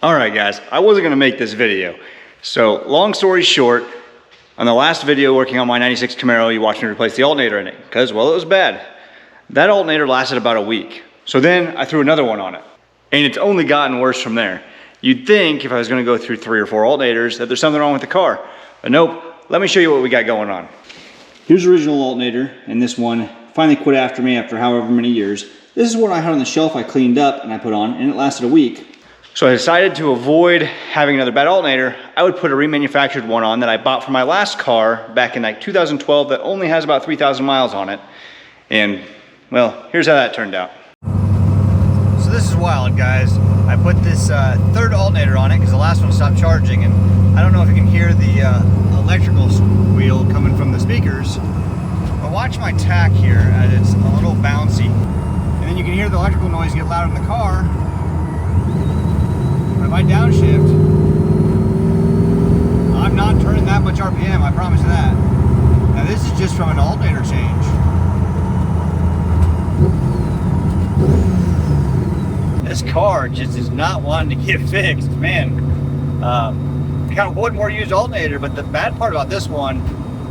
All right, guys, I wasn't gonna make this video. So long story short, on the last video working on my 96 Camaro, you watched me replace the alternator in it because, well, it was bad. That alternator lasted about a week. So then I threw another one on it and it's only gotten worse from there. You'd think if I was gonna go through 3 or 4 alternators that there's something wrong with the car, but nope. Let me show you what we got going on. Here's the original alternator, and this one finally quit after me after however many years. This is what I had on the shelf I cleaned up and I put on, and it lasted a week. So I decided to avoid having another bad alternator. I would put a remanufactured one on that I bought for my last car back in like 2012 that only has about 3,000 miles on it. And well, here's how that turned out. So this is wild, guys. I put this third alternator on it because the last one stopped charging, and I don't know if you can hear the electrical wheel coming from the speakers. But watch my tack here as it's a little bouncy. And then you can hear the electrical noise get louder in the car. If I downshift, I'm not turning that much RPM, I promise you that. Now this is just from an alternator change. This car just is not wanting to get fixed, man. Kind of would more used alternator, but the bad part about this one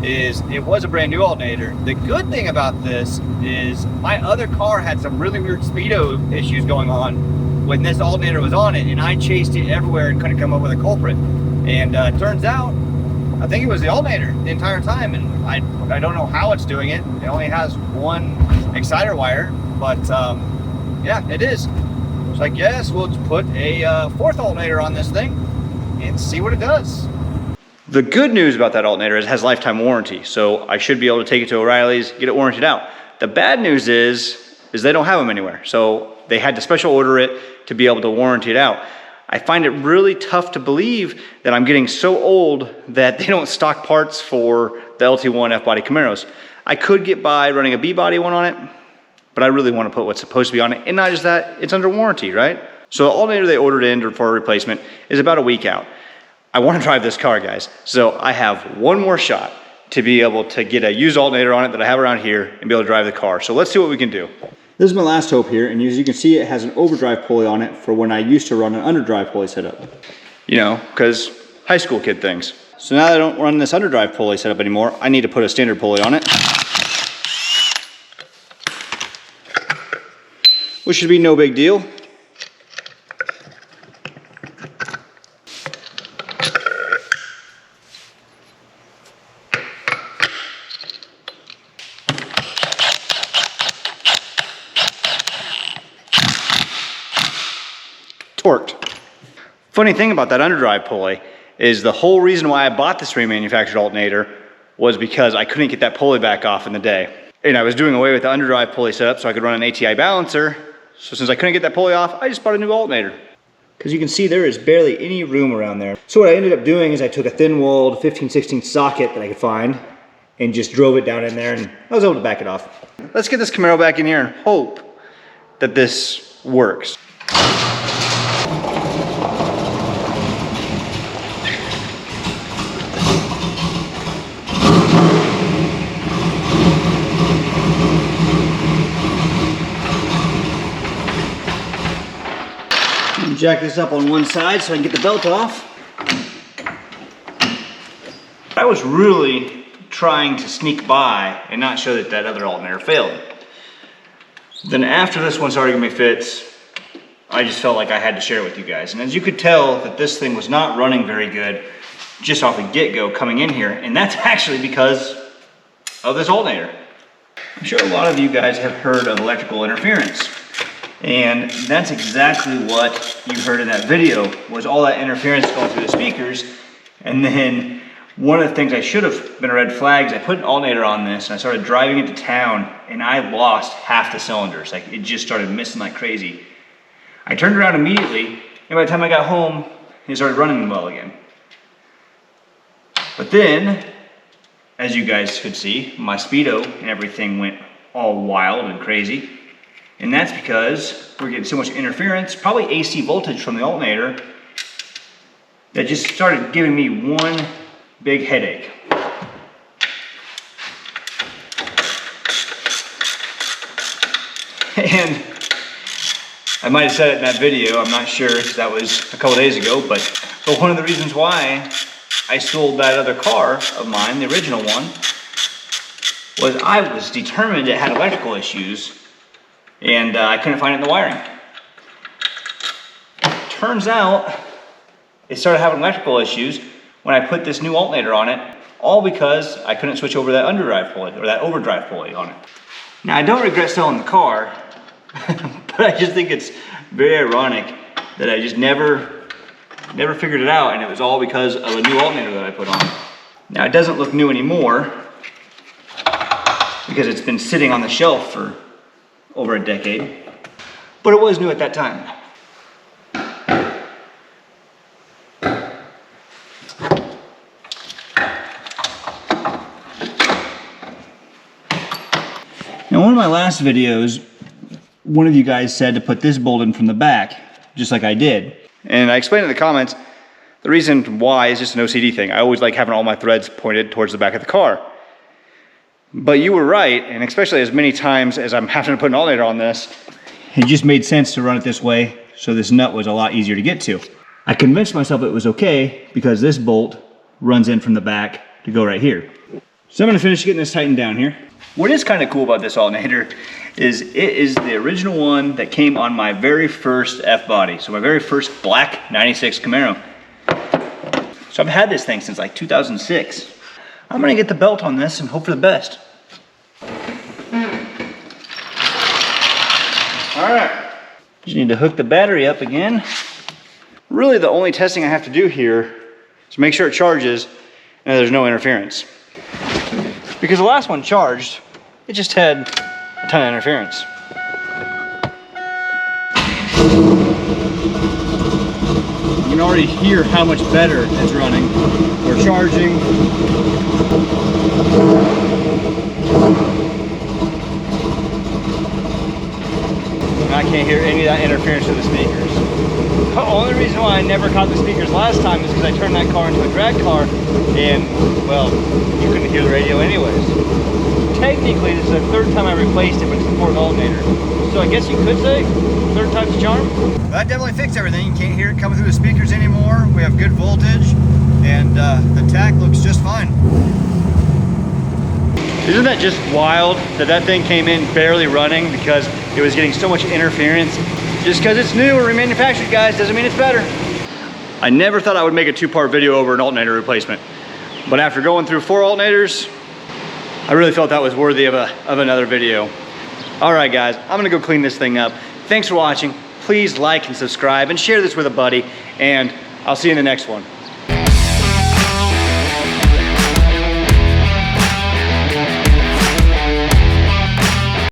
is it was a brand new alternator. The good thing about this is my other car had some really weird speedo issues going on when this alternator was on it, and I chased it everywhere and couldn't come up with a culprit. And turns out, I think it was the alternator the entire time, and I don't know how it's doing it. It only has one exciter wire, but yeah, it is. So I guess we'll put a fourth alternator on this thing and see what it does. The good news about that alternator is it has lifetime warranty, so I should be able to take it to O'Reilly's, get it warranted out. The bad news is they don't have them anywhere, so they had to special order it to be able to warranty it out. I find it really tough to believe that I'm getting so old that they don't stock parts for the LT1 F-body Camaros. I could get by running a B-body one on it, but I really want to put what's supposed to be on it. And not just that, it's under warranty, right? So the alternator they ordered in for a replacement is about a week out. I want to drive this car, guys. So I have one more shot to be able to get a used alternator on it that I have around here and be able to drive the car. So let's see what we can do. This is my last hope here, and as you can see, it has an overdrive pulley on it for when I used to run an underdrive pulley setup. You know, because high school kid things. So now that I don't run this underdrive pulley setup anymore, I need to put a standard pulley on it, which should be no big deal. Torqued. Funny thing about that underdrive pulley is the whole reason why I bought this remanufactured alternator was because I couldn't get that pulley back off in the day. And I was doing away with the underdrive pulley setup so I could run an ATI balancer. So since I couldn't get that pulley off, I just bought a new alternator. Because you can see there is barely any room around there. So what I ended up doing is I took a thin-walled 15/16 socket that I could find and just drove it down in there, and I was able to back it off. Let's get this Camaro back in here and hope that this works. Jack this up on one side so I can get the belt off. I was really trying to sneak by and not show that that other alternator failed. Then after this one started giving me fits, I just felt like I had to share it with you guys. And as you could tell that this thing was not running very good just off the get-go coming in here, and that's actually because of this alternator. I'm sure a lot of you guys have heard of electrical interference. And that's exactly what you heard in that video, was all that interference going through the speakers. And then one of the things I should have been a red flag is I put an alternator on this and I started driving it to town and I lost half the cylinders. Like, it just started missing like crazy. I turned around immediately, and by the time I got home, it started running well again. But then, as you guys could see, my speedo and everything went all wild and crazy. And that's because we're getting so much interference, probably AC voltage from the alternator, that just started giving me one big headache. And I might have said it in that video, I'm not sure, because that was a couple days ago, but one of the reasons why I sold that other car of mine, the original one, was I was determined it had electrical issues, and I couldn't find it in the wiring. Turns out, it started having electrical issues when I put this new alternator on it, all because I couldn't switch over that underdrive pulley, or that overdrive pulley on it. Now, I don't regret selling the car, but I just think it's very ironic that I just never figured it out, and it was all because of a new alternator that I put on. Now, it doesn't look new anymore because it's been sitting on the shelf for over a decade, but it was new at that time. Now, one of my last videos, one of you guys said to put this bolt in from the back, just like I did. And I explained in the comments, the reason why is just an OCD thing. I always like having all my threads pointed towards the back of the car. But you were right, and especially as many times as I'm having to put an alternator on this, it just made sense to run it this way, so this nut was a lot easier to get to. I convinced myself it was okay because this bolt runs in from the back to go right here. So I'm gonna finish getting this tightened down here. What is kind of cool about this alternator is it is the original one that came on my very first F-body. So my very first black 96 Camaro. So I've had this thing since like 2006. I'm gonna get the belt on this and hope for the best. All right, just need to hook the battery up again. Really the only testing I have to do here is make sure it charges and there's no interference. Because the last one charged, it just had a ton of interference. You can already hear how much better it's running. We're charging. And I can't hear any of that interference with the speakers. The only reason why I never caught the speakers last time is because I turned that car into a drag car and, well, you couldn't hear the radio anyways. Technically, this is the third time I replaced it, but it's the fourth alternator. So I guess you could say, third time's a charm. That definitely fixed everything. You can't hear it coming through the speakers anymore. We have good voltage, and the tach looks just fine. Isn't that just wild that that thing came in barely running because it was getting so much interference? Just because it's new or remanufactured, guys, doesn't mean it's better. I never thought I would make a two-part video over an alternator replacement. But after going through 4 alternators, I really felt that was worthy of another video. All right, guys, I'm gonna go clean this thing up. Thanks for watching. Please like and subscribe and share this with a buddy, and I'll see you in the next one.